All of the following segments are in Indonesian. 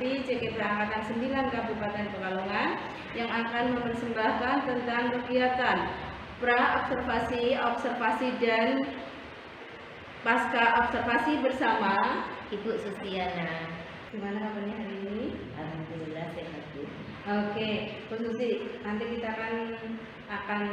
nanti CKP Angkatan 9 Kabupaten Pekalongan yang akan mempersembahkan tentang kegiatan pra-observasi, observasi dan pasca observasi bersama Ibu Susiana. Gimana kabarnya hari ini? Alhamdulillah sehat, Bu. Oke, Bu Susi, nanti kita akan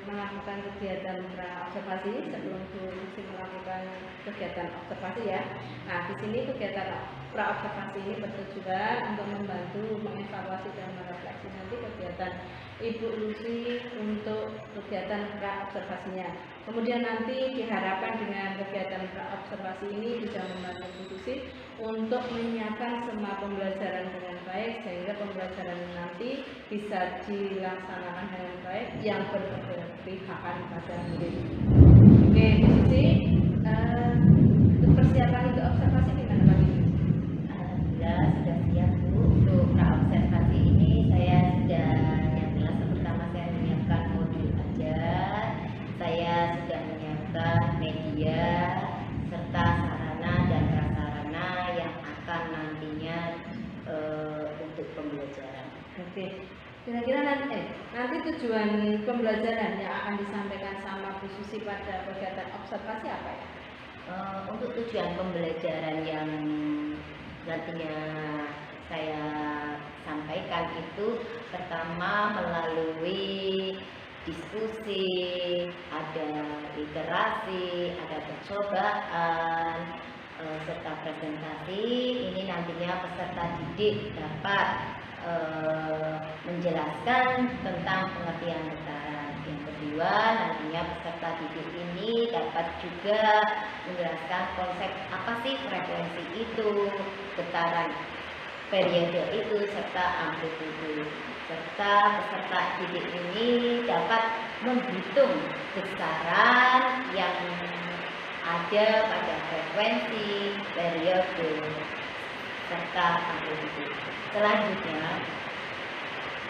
melakukan kegiatan pra-observasi sebelum Bu Susi melakukan kegiatan observasi ya. Nah, di sini kegiatan pra-observasi ini bertujuan untuk membantu mengevaluasi dan merefleksi nanti kegiatan Ibu Lucy untuk kegiatan pra-observasinya. Kemudian nanti diharapkan dengan kegiatan pra-observasi ini bisa membantu Bu Susi untuk menyiapkan semua pembelajaran dengan baik sehingga pembelajaran nanti bisa dilaksanakan dengan baik yang berkeberpihakan pada murid. Oke, Bu Susi, untuk persiapan untuk observasi gimana Pak? Alhamdulillah sudah siap, Bu. Untuk pra-observasi ini saya sudah yang jelas pertama saya menyiapkan modul ajar, saya sudah menyiapkan media serta sarana dan prasarana yang akan nantinya untuk pembelajaran. Oke, kira-kira nanti tujuan pembelajaran yang akan disampaikan sama Bu Susi pada kegiatan observasi apa ya? Untuk tujuan pembelajaran yang nantinya saya sampaikan itu pertama melalui diskusi, ada literasi, ada percobaan, serta presentasi. Ini nantinya peserta didik dapat menjelaskan tentang pengertian getaran. Yang kedua, nantinya peserta didik ini dapat juga menjelaskan konsep apa sih frekuensi itu, getaran periode itu, serta amplitude. Serta peserta didik ini dapat menghitung besaran yang ada pada frekuensi, periode, serta amplitude. Selanjutnya,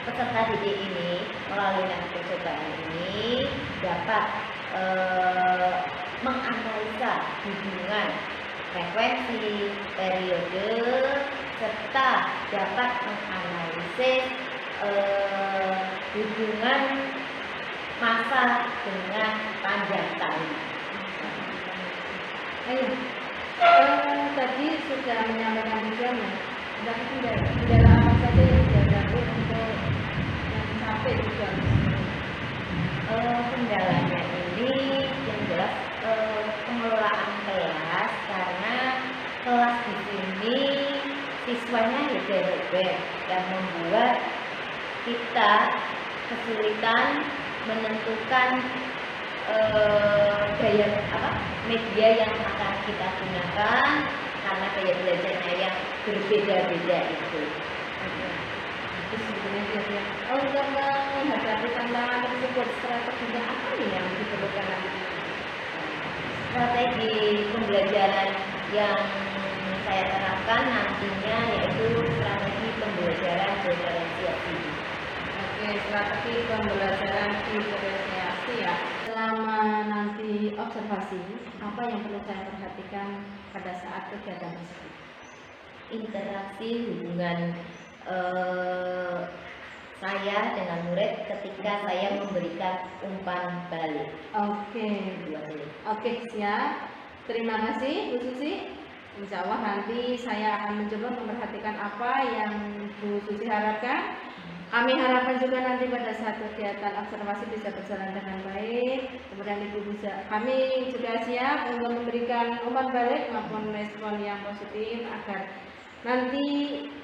peserta didik ini melalui percobaan ini dapat menganalisa hubungan frekuensi, periode, serta dapat menganalisis hubungan masa dengan panjang tali. Tadi sudah menyampaikan tujuannya. Tapi kendala apa saja yang dihadapi untuk mencapai tujuan? Kendalanya ini yang jelas pengelolaan kelas, karena kelas di sini siswanya heterogen yang membuat kita kesulitan menentukan gaya media yang akan kita gunakan karena gaya belajarnya yang berbeda-beda itu. Untuk menghadapi tantangan tersebut, strategi apa nih yang diperlukan nanti? Strategi pembelajaran yang saya terapkan nantinya yaitu strategi pembelajaran diferensiasi. Oke, strategi pembelajaran diferensiasi ya. Selama nanti observasi, apa yang perlu saya perhatikan pada saat kegiatan tersebut? Interaksi hubungan saya dengan murid ketika saya memberikan umpan balik. Oke, siap. Terima kasih Bu Susi. Insya Allah nanti saya akan mencoba memperhatikan apa yang Bu Susi harapkan. Kami harapkan juga nanti pada saat kegiatan observasi bisa berjalan dengan baik. Kemudian kami juga siap untuk memberikan umpan balik maupun respon yang positif agar nanti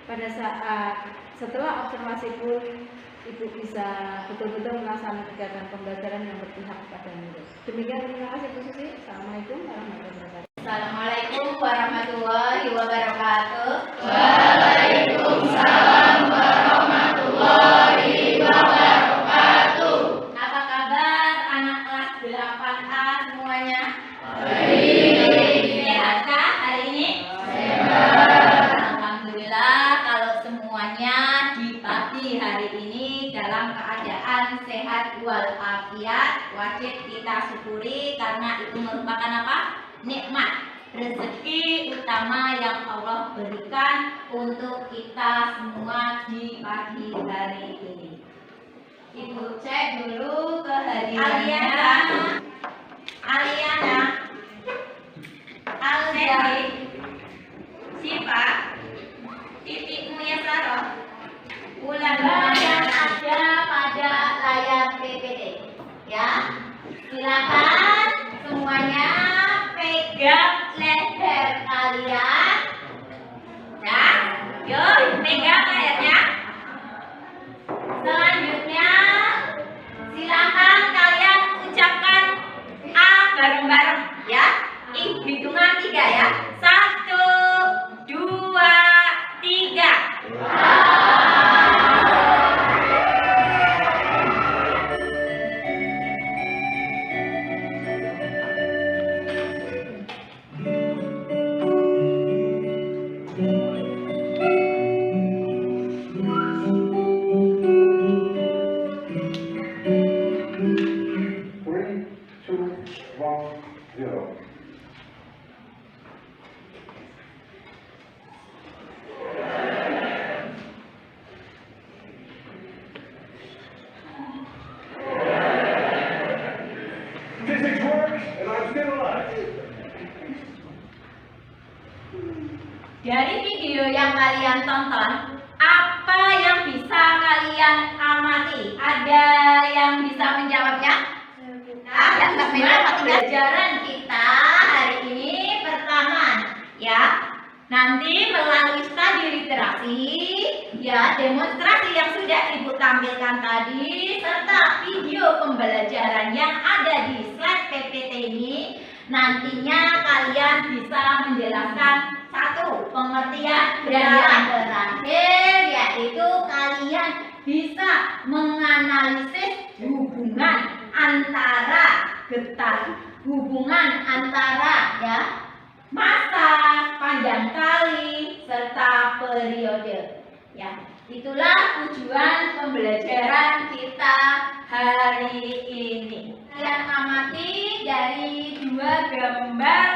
pada saat setelah observasi pun Ibu bisa betul-betul melaksanakan kegiatan pembelajaran yang berpihak kepada murid. Demikian, terima kasih Bu Susi. Assalamualaikum warahmatullahi wabarakatuh. Assalamualaikum warahmatullahi wabarakatuh. Waalaikumsalam warahmatullahi wabarakatuh. Apa kabar anak kelas 8A semuanya? Baik. Sehat kah hari ini? Sehat. Alhamdulillah kalau semuanya di pagi hari ini dalam keadaan sehat walafiat, wajib kita syukuri karena itu merupakan apa? Nikmat. rezeki utama yang Allah berikan untuk kita semua di pagi hari ini. Ibu cek dulu kehadirannya. Aliana, Aldi, Siva, titikmu ya Saro, bulan yang ada pada layar PPT, ya. Silakan semuanya pegang leher kalian, ya. Yuk, pegang lehernya. Selanjutnya, silakan kalian ucapkan A bareng-bareng, ya. Hitungan 3 ya. 1, 2, 3. Physics works, and I'm still alive. Dari video yang kalian tonton, apa yang bisa kalian amati? Ada yang bisa menjawabnya? Ada. Pelajaran kita hari ini pertama, ya. Nanti melalui studi literasi, ya, demonstrasi yang sudah Ibu tampilkan tadi, serta video pembelajaran yang ada di slide PPT ini, nantinya kalian bisa menjelaskan satu pengertian, dan yang terakhir yaitu kalian bisa menganalisis hubungan antara ya masa, panjang kali, serta periode. Ya, itulah tujuan pembelajaran kita hari ini. Kalian amati dari 2 gambar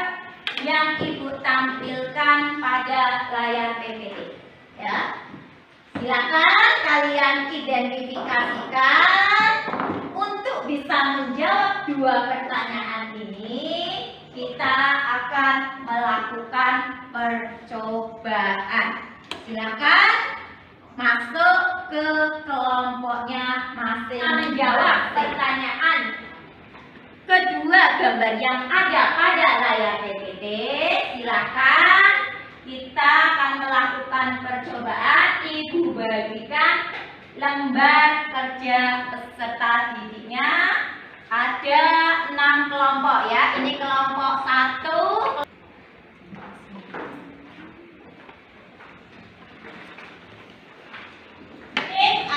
yang Ibu tampilkan pada layar PPT. Ya, silakan kalian identifikasikan. Untuk bisa menjawab 2 pertanyaan ini, kita akan melakukan percobaan. Silakan masuk ke kelompoknya masing-masing. Menjawab pertanyaan kedua gambar yang ada pada layar PPT. Silakan, kita akan melakukan percobaan. Ibu bagikan lembar kerja peserta didiknya. Ada 6 kelompok ya. Ini kelompok 1.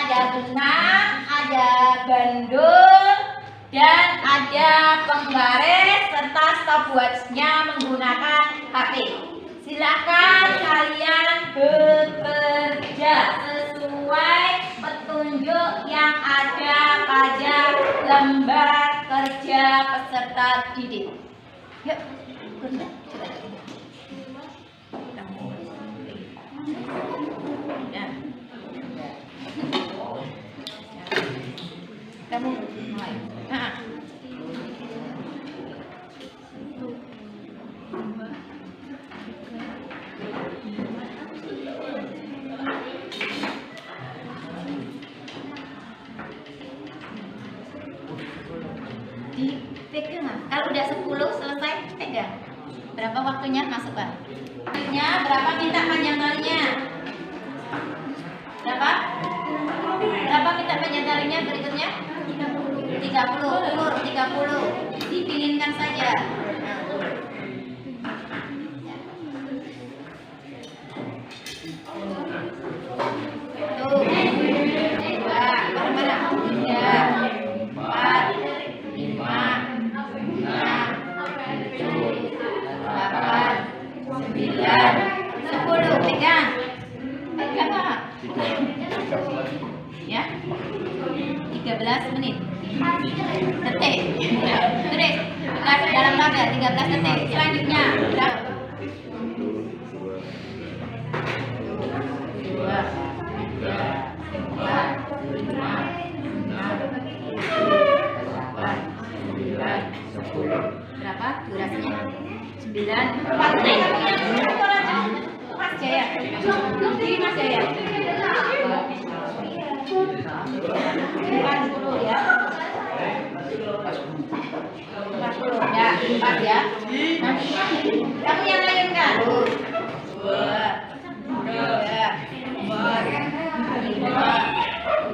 Ada bunga, ada bandul, dan ada penggaris serta stopwatch-nya menggunakan HP. Silakan kalian bekerja sesuai petunjuk yang ada pada lembar kerja peserta didik. Yuk, kerja. Kamu mulai. Dipegang. Kalau udah 10 selesai, pegang. Berapa waktunya masuk, Pak? Berapa minta panjang talinya? Berapa? Berapa minta panjang talinya berikutnya? 30. Ulur 30. Dipinginkan saja. Tuh. 2, mana? 3, 4, 5, 6, 7, 8, 9, 10. Pegang. Pegang, Pak. Ya. 13 menit. Detik. Tulis. Dalam tabel 13 detik. Selanjutnya. berapa durasinya? 9 menit. Mas Jaya. Ini Mas Jaya. 40 ya. 40 ya, 4 ya. Kamu yang layunkan. 2, 3, 4, 5,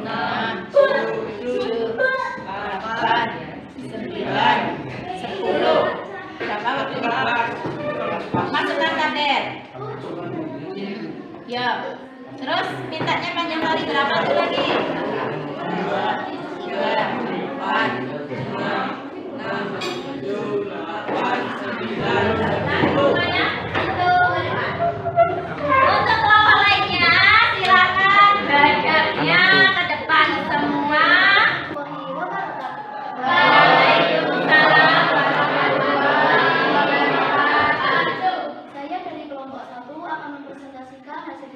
6, 7, 8, 9, 10. Berapa waktu? Masukkan kader. Ya. Terus mintanya panjang tali berapa tuh lagi? 2, 3, 4, 5, 6, 7, 8, 9. Semuanya untuk kelompok lainnya silakan belajarnya ke depan semua. Waalaikumsalam warahmatullahi wabarakatuh. Saya dari kelompok 1 akan mempresentasikan hasil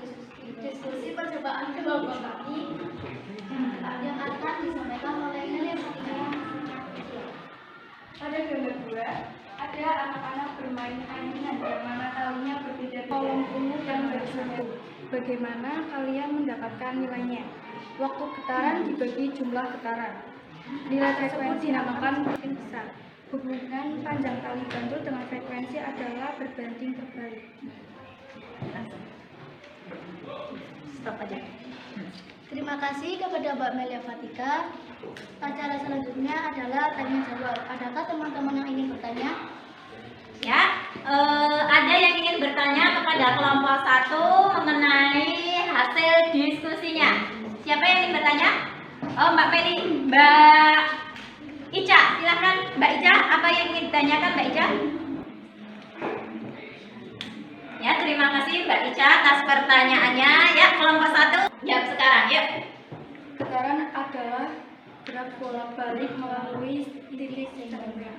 diskusi percobaan kelompok kami yang akan disampaikan oleh Melia Fatima. Pada gambar 2, ada anak-anak bermain mainan yang mana talinya berbeda kolom ungu dan bersambung. Bagaimana kalian mendapatkan nilainya? Waktu getaran dibagi jumlah getaran. Nilai tersebut dinamakan makin besar. Hubungan panjang tali bantul dengan frekuensi adalah berbanding terbalik. Stop aja. Terima kasih kepada Mbak Melia Fatika. Acara selanjutnya adalah tanya jawab. Adakah teman-teman yang ingin bertanya? Ya, ada yang ingin bertanya kepada kelompok 1 mengenai hasil diskusinya. Siapa yang ingin bertanya? Oh, Mbak Meli, Mbak Ica, silakan Mbak Ica, apa yang ingin ditanyakan Mbak Ica? Ya, terima kasih Mbak Ica atas pertanyaannya. Ya, kelompok 1, jawab sekarang, yuk. Getaran adalah gerak bolak-balik melalui titik tengah.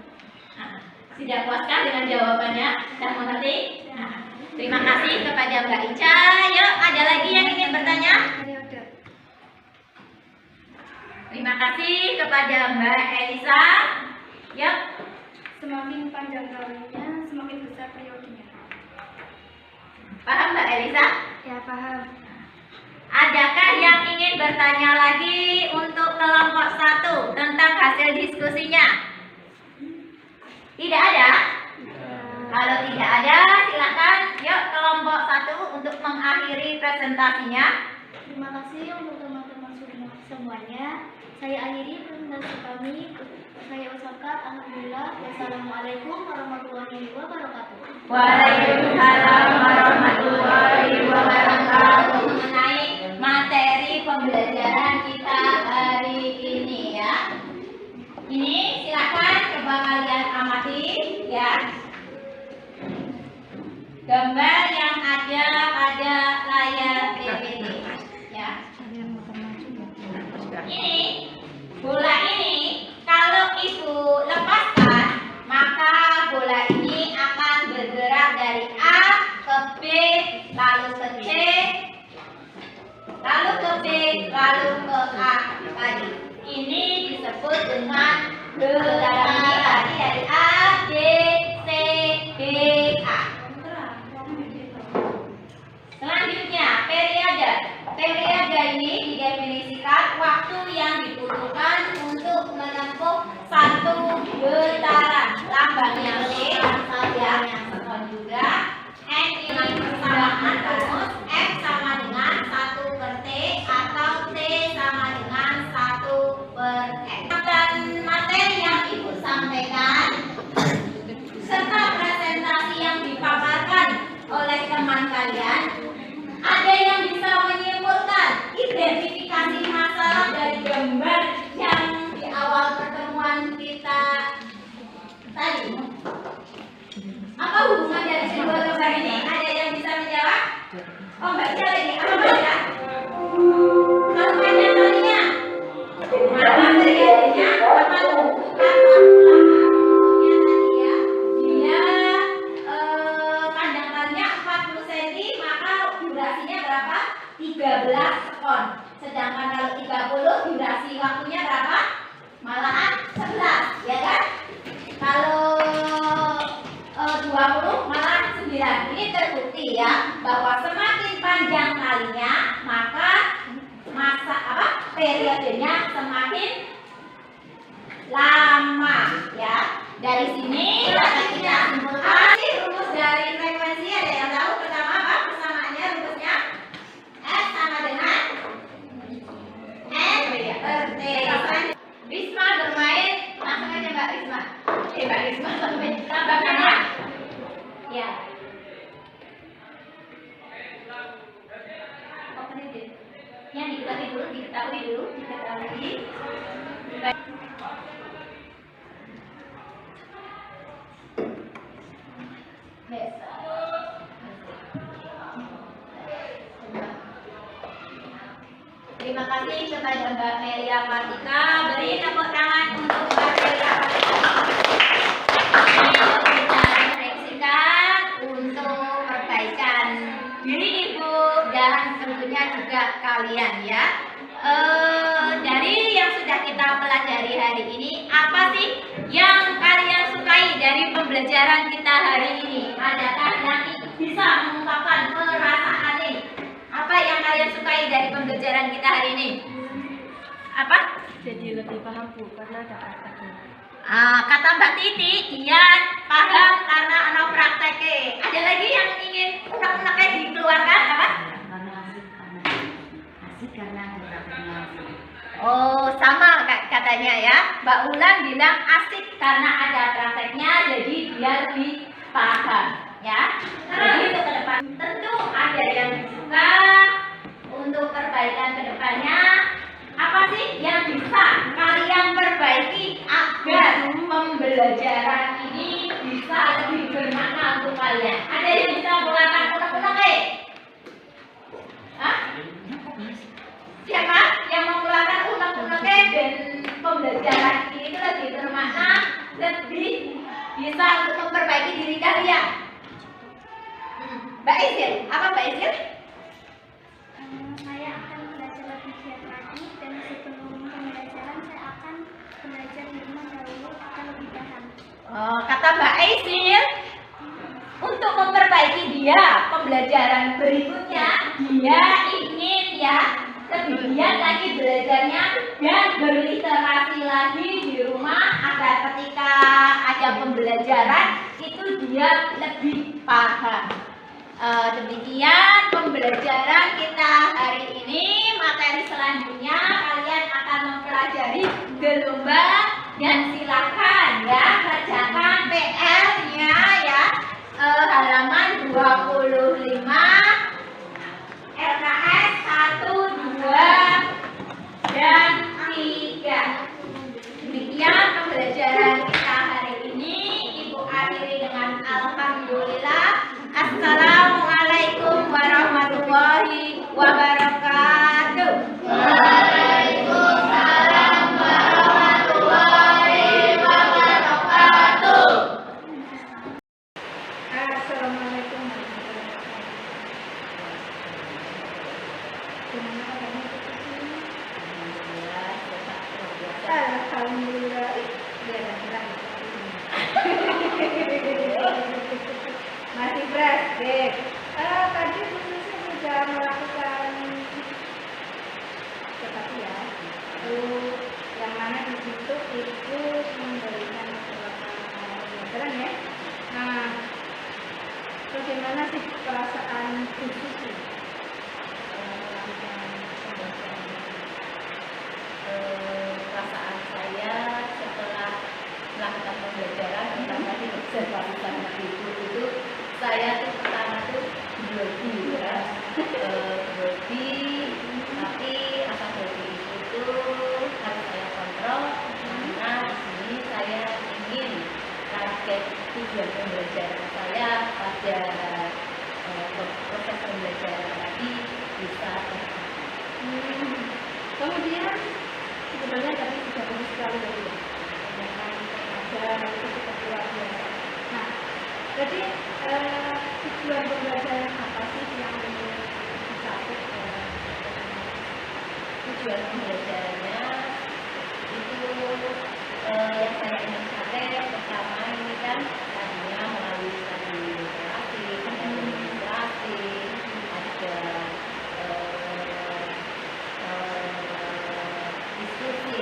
Nah, sudah puaskah dengan jawabannya? Sudah mengerti? Nah, terima kasih kepada Mbak Ica. Yuk, ada lagi yang ingin bertanya? Periode. Terima kasih kepada Mbak Elisa. Yuk, Semakin panjang talinya, semakin besar periodenya. paham Mbak Elisa? Ya, paham. Adakah yang ingin bertanya lagi untuk kelompok 1 tentang hasil diskusinya? Tidak ada? Kalau tidak ada, silakan yuk kelompok 1 untuk mengakhiri presentasinya. Terima kasih untuk teman-teman semuanya. Saya akhiri presentasi kami. Saya ucapkan alhamdulillah. Wassalamualaikum warahmatullahi wabarakatuh. Waalaikumsalam warahmatullahi wabarakatuh. Mengenai materi pembelajaran kita hari ini ya. Ini silakan coba kalian amati ya. Gambar yang ada pada layar PPT ya. Ini bola ini kalau ibu lepaskan maka bola ini akan bergerak dari A ke B lalu ke C lalu ke B lalu ke A tadi. Ini disebut dengan getaran ini tadi dari A B C D A. Selanjutnya periode. Periode ini didefinisikan waktu yang dibutuhkan untuk menempuh satu getaran. Lambangnya T, yang sekon juga. N ini persamaan rumus, F sama dengan 1/T atau T sama dengan 1/X. Dan materi yang ibu sampaikan serta presentasi yang dipaparkan oleh teman kalian, ada yang bisa menyimpulkan identifikasi masalah dari gambar yang di awal pertemuan kita tadi. Apa hubungan dari kedua gambar ini? Ada yang bisa menjawab? Oh, Mbak Ica lagi. Apa Mbak Ica? Kalau panjang talinya? Apa periodenya? Apa bukan waktu lama? Tadi ya. Dia panjang talinya 40 cm, maka durasinya berapa? 13 sekon. Sedangkan kalau 30 durasi waktunya berapa? Malahan 11, ya kan? Kalau semakin lama ya. Dari sini dapat kita simpulkan rumus dari frekuensi. Ada yang tahu pertama apa persamaannya rumusnya? S sama dengan N per T. Risma bermain, langsung aja Mbak Risma. Mbak Risma sampai tambahkannya. Ya. Yang diketahui dulu. Terima kasih kepada Mbak Melia Patika. Beri tepuk tangan untuk Mbak Melia Patika. Untuk kita refleksikan untuk perbaikan diri Ibu dan tentunya juga kalian ya. Dari yang sudah kita pelajari hari ini, apa sih yang kalian sukai dari pembelajaran kita hari ini? Adakah yang bisa mengungkapkan perasaan ini? Apa yang kalian sukai dari pembelajaran kita hari ini? Apa? Jadi lebih paham Bu karena ada prakteknya. Kata Mbak Titi, dia paham karena ada prakteknya. Ada lagi yang ingin unek-uneknya dikeluarkan apa? Oh, sama katanya ya. Mbak Ulan bilang asik karena ada prakteknya, jadi dia lebih paham ya. Jadi untuk ke depan tentu ada yang suka untuk perbaikan ke depannya. Apa sih yang bisa kalian perbaiki agar pembelajaran ini bisa lebih bermakna untuk kalian? Ada yang bisa mengeluarkan unek-unek? Hah? Siapa yang mengeluarkan unek-unek dan pembelajaran ini itu lebih bermakna, lebih bisa untuk memperbaiki diri kalian? Mbak Isil, apa Mbak Isil? Saya akan belajar lebih giat lagi dan sebelum pembelajaran saya akan belajar di rumah dahulu akan lebih paham. Kata Mbak Isil, untuk memperbaiki dia pembelajaran berikutnya, dia ingin ya lebih giat lagi belajarnya dan berliterasi lagi di rumah agar ketika ada pembelajaran itu dia lebih paham. Demikian pembelajaran kita hari ini. Materi selanjutnya kalian akan mempelajari gelombang dan silakan ya kerjakan PR-nya ya, halaman 25 LKS 1, 2 dan 3. Demikian pembelajaran kita hari ini. Ibu akhiri dengan alhamdulillah. Assalamualaikum warahmatullahi wabarakatuh. Waalaikumsalam warahmatullahi wabarakatuh. Assalamualaikum warahmatullahi wabarakatuh. Gimana kabarnya? Alhamdulillah. Masih praktek. Tadi khususnya sudah melakukan tetapi ya, yang mana di situ itu memberikan beberapa pelajaran ya. Nah, bagaimana sih perasaan khususnya melakukan pembelajaran? Perasaan saya setelah melakukan pembelajaran pertama di observasi sama ibu itu, saya tuh pertama tuh grogi ya, grogi, tapi rasa grogi itu harus saya kontrol karena di sini saya ingin target tujuan pembelajaran saya pada proses pembelajaran tadi bisa Kemudian sebenarnya tadi sudah bagus sekali dari pembelajaran itu cukup luar biasa. Nah, jadi tujuan pembelajaran apa sih yang ingin dicapai? tujuan pembelajarannya itu yang saya ingin capai pertama ini kan tadinya melalui studi literasi, administrasi, ada diskusi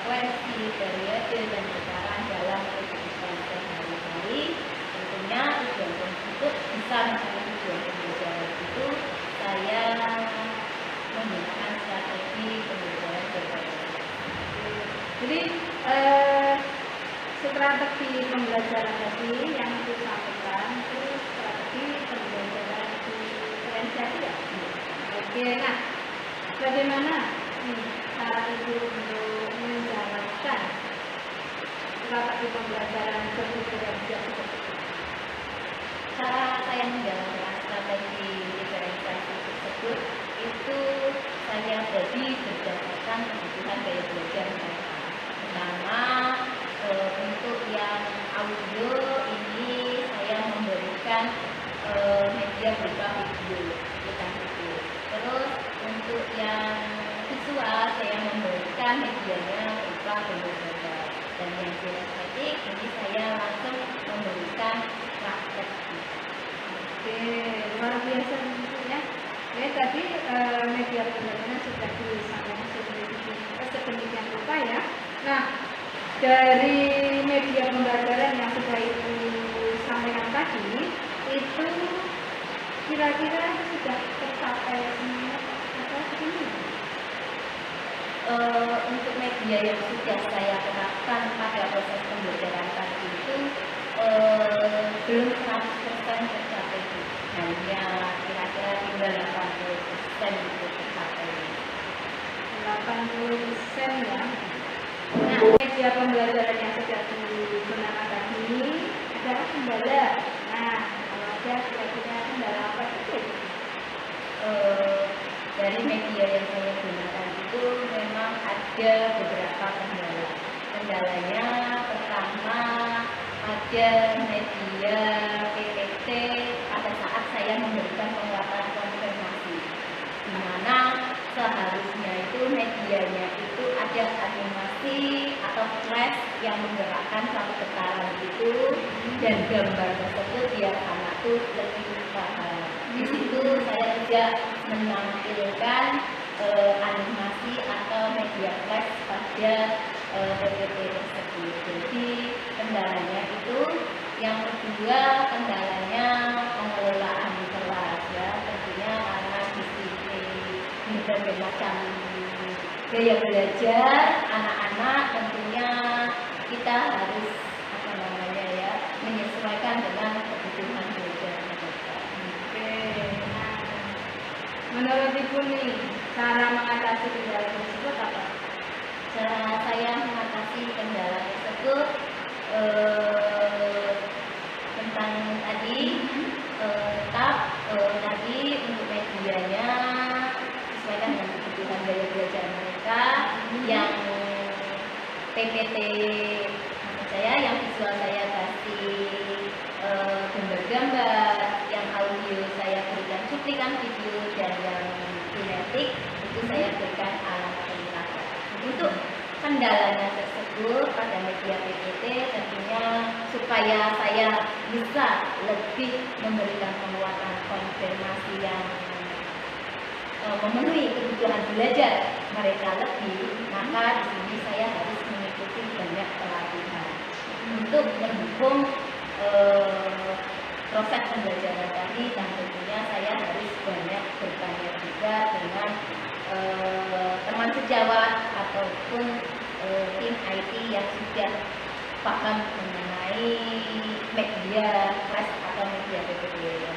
frekuensi, periode, dan getaran dalam kehidupan sehari-hari. Tentunya tujuan untuk bisa mencapai tujuan pembelajaran itu saya menggunakan strategi pembelajaran berbasis. Jadi strategi pembelajaran tadi yang aku sampaikan itu strategi pembelajaran diferensiasi ya. Oke, nah bagaimana cara ibu untuk menjalankan strategi pembelajaran berdiferensiasi tersebut? Cara saya menjalankan strategi diferensiasi tersebut itu saya bagi berdasarkan kebutuhan gaya belajar mereka. Pertama, untuk yang audio ini saya memberikan media berupa video, bukan video. Terus untuk yang visual saya memberikan medianya berupa gambar-gambar. Dan yang kinestetik ini saya langsung memberikan praktek. Oke, luar biasa ya. Oke, tadi media pembelajaran sudah disampaikan sedemikian rupa ya. Nah, dari media pembelajaran yang sudah Ibu sampaikan tadi, itu kira-kira sudah tercapai semuanya atau begini? Untuk media yang sudah saya terapkan pada proses pembelajaran tadi itu belum 100% tercapai, hanya kira-kira tinggal 80% itu tercapai. 80% ya. Nah, media pembelajaran yang sudah digunakan tadi adalah kendala. Nah, kalau ada kira-kira kendala apa itu? Dari media yang saya gunakan itu memang ada beberapa kendala. Kendalanya pertama ada media PPT pada saat saya memberikan penguatan konfirmasi, di mana seharusnya itu medianya itu ada animasi atau flash yang menggerakkan satu getaran itu, dan gambar tersebut biar anak itu lebih paham. Di situ saya tidak menampilkan animasi atau media flash pada PPT tersebut. Jadi kendalanya itu. Yang kedua, kendalanya pengelolaan kelas ya, tentunya karena di sini berbagai macam gaya belajar anak-anak, tentunya kita harus menyesuaikan dengan kebutuhan belajar mereka. Oke, nah, menurut Ibu nih, cara mengatasi kendala tersebut apa? Cara saya mengatasi kendala tersebut tentang tadi tetap tadi untuk medianya sesuaikan dengan kebutuhan gaya belajar mereka. Yang PPT yang visual saya kasih gambar-gambar, yang audio saya berikan cuplikan video, dan yang kinetik itu saya berikan alat pelengkap. Untuk kendalanya tersebut pada media PPT tentunya supaya saya bisa lebih memberikan penguatan konfirmasi yang memenuhi kebutuhan belajar mereka lebih, maka di sini saya harus mengikuti banyak pelatihan untuk mendukung proses pembelajaran tadi, dan tentunya saya harus banyak bertanya juga dengan teman sejawat ataupun tim IT yang sudah paham mengenai media flash atau media PPT.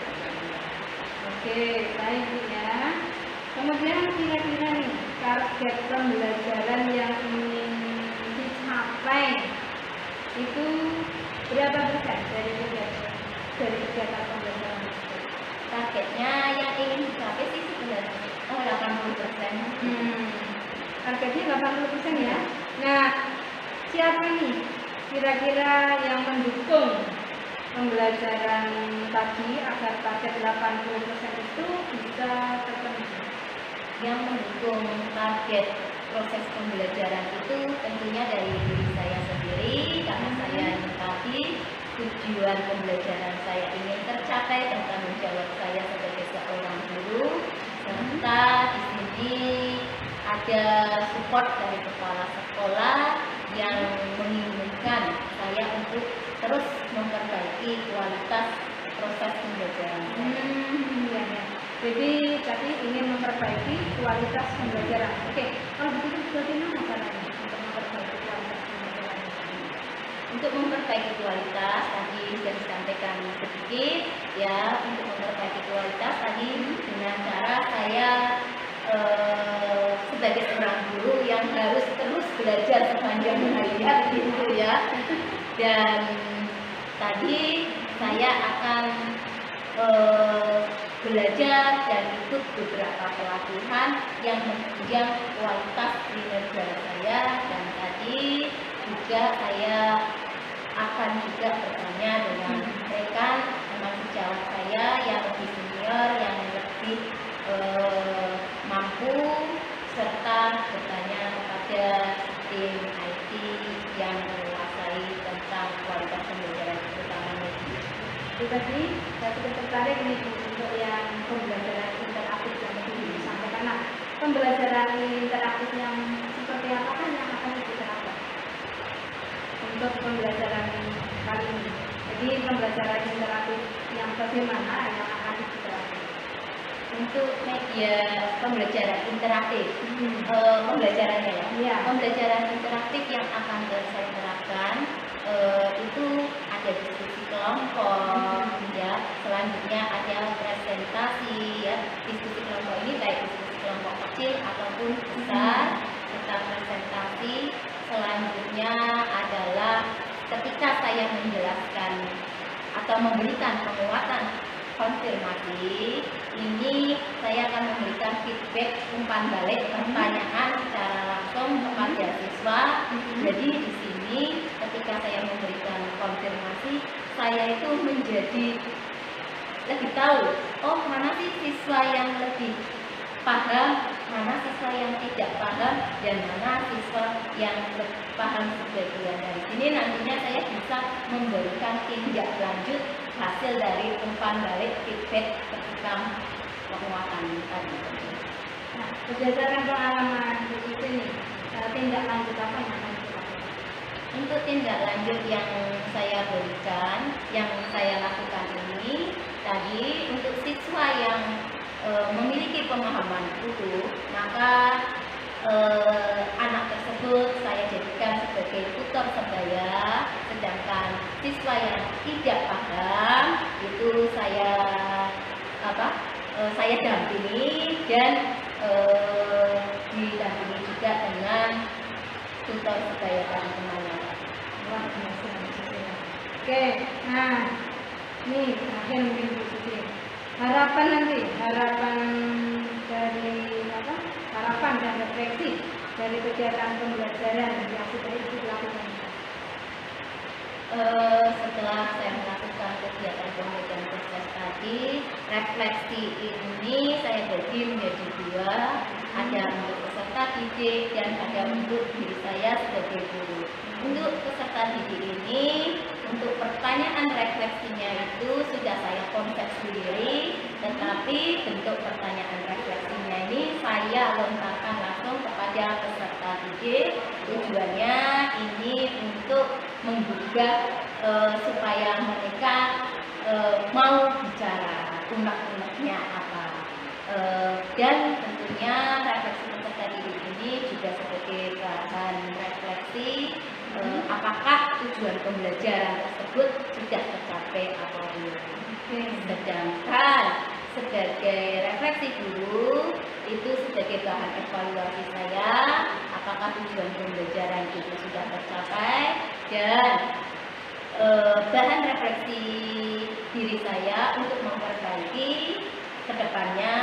Oke, baik Bu ya. Kemudian kira-kira nih target pembelajaran yang ingin dicapai itu berapa persen dari kegiatan pembelajaran itu? Targetnya yang ingin dicapai sih sebenarnya 80%. Targetnya 80% ya. Nah, siapa nih kira-kira yang mendukung pembelajaran tadi agar target 80% itu bisa terpenuhi? Yang mendukung target proses pembelajaran itu tentunya dari diri saya sendiri, karena saya yang tadi tujuan pembelajaran saya ingin tercapai dan tanggung jawab saya sebagai seorang guru, serta di sini ada support dari kepala sekolah yang menginginkan saya untuk terus memperbaiki kualitas proses pembelajaran. Ya, ya. Jadi tadi ingin memperbaiki kualitas pembelajaran. Oke, kalau begitu bagaimana caranya untuk memperbaiki kualitas pembelajaran? Untuk memperbaiki kualitas tadi sudah disampaikan sedikit ya, untuk memperbaiki kualitas tadi dengan cara saya sebagai seorang guru yang harus terus belajar sepanjang harinya gitu ya. Dan tadi saya akan belajar dan ikut beberapa pelatihan yang menunjang kualitas kinerja saya, dan tadi juga saya akan juga bertanya dengan rekan teman sejawat saya yang lebih senior, yang lebih mampu, serta bertanya kepada tim IT yang menguasai tentang kualitas pembelajaran terutama media. Itu tadi saya sudah tertarik nih Bu, untuk yang pembelajaran interaktif yang tadi disampaikan. Nah, pembelajaran interaktif yang seperti apa kan yang akan diterapkan untuk pembelajaran kali ini? Jadi pembelajaran interaktif yang bagaimana yang akan diterapkan? Untuk media pembelajaran interaktif, pembelajarannya ya. Iya. Pembelajaran interaktif yang akan saya terapkan itu ada diskusi kelompok, ya. Selanjutnya ada presentasi, ya. Diskusi kelompok ini baik diskusi kelompok kecil ataupun besar, serta presentasi. Selanjutnya adalah ketika saya menjelaskan atau memberikan penguatan konfirmasi, ini saya akan memberikan feedback umpan balik pertanyaan secara langsung kepada siswa. Jadi di sini ketika saya memberikan konfirmasi, saya itu menjadi lebih tahu, oh mana sih siswa yang lebih paham, mana siswa yang tidak paham, dan mana siswa yang paham sebagian. Dari sini nantinya saya bisa memberikan tindak lanjut hasil dari umpan balik feedback ketika penguatan tadi. Nah, berdasarkan pengalaman di sini, tindak lanjut apa yang akan dilakukan? Untuk tindak lanjut yang saya berikan, yang saya lakukan ini tadi, untuk siswa yang memiliki pemahaman utuh, maka anak tersebut saya jadikan sebagai tutor sebaya, sedangkan siswa yang tidak paham itu saya dampingi dan didampingi juga dengan tutor sebaya teman-temannya. Wah, biasa, biasa. Oke, nah ini terakhir mungkin Bu Susi. Harapan nanti, harapan dari apa? Harapan dan refleksi dari kegiatan pembelajaran yang sudah dilakukan. Setelah saya melakukan kegiatan pembelajaran proses tadi, refleksi ini saya bagi menjadi dua, ada untuk peserta didik dan ada untuk diri saya sebagai guru. Untuk peserta didik ini, untuk pertanyaan refleksinya itu sudah saya konsep sendiri, tetapi bentuk pertanyaan refleksinya ini saya lontarkan langsung kepada peserta didik. Tujuannya ini untuk menggugah supaya mereka mau bicara unek-uneknya apa, dan tentunya refleksi peserta didik ini juga sebagai bahan refleksi apakah tujuan pembelajaran tersebut sudah tercapai atau belum. Sedangkan sebagai refleksi guru itu sebagai bahan evaluasi saya, apakah tujuan pembelajaran itu sudah tercapai, dan bahan refleksi diri saya untuk memperbaiki kedepannya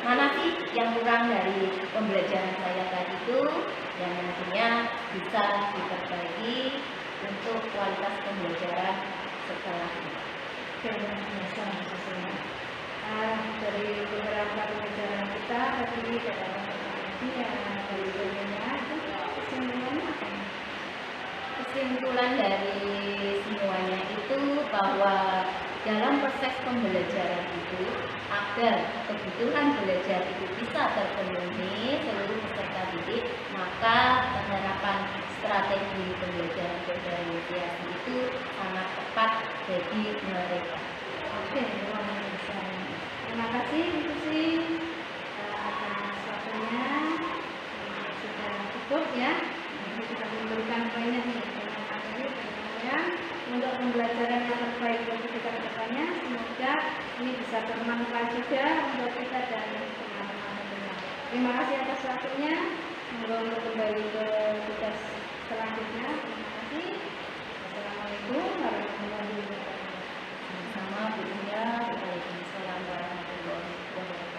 mana sih yang kurang dari pembelajaran saya tadi itu, yang nantinya bisa diperbaiki untuk kualitas pembelajaran setelahnya. Oke, biasa, biasa. Dari beberapa pembelajaran kita tadi ada dari bagiannya itu kesimpulannya apa? Kesimpulan dari semuanya itu bahwa dalam proses pembelajaran itu, agar kebutuhan belajar itu bisa terpenuhi, seluruh peserta didik maka penerapan strategi pembelajaran berdifferensiasi itu sangat tepat bagi mereka. Oke, luar biasa. Terima kasih Bu Susi atas waktunya. Sudah cukup ya. Nanti kita memberikan poinnya nih. Terima kasih semuanya untuk pembelajaran yang terbaik bagi kita ke depannya. Semoga ini bisa bermanfaat juga untuk kita dan teman-teman semua. Terima kasih atas waktunya. Semoga untuk kembali ke tugas selanjutnya. Terima kasih. Assalamualaikum warahmatullahi wabarakatuh. Sama-sama Bu Indah, Waalaikumsalam warahmatullahi wabarakatuh.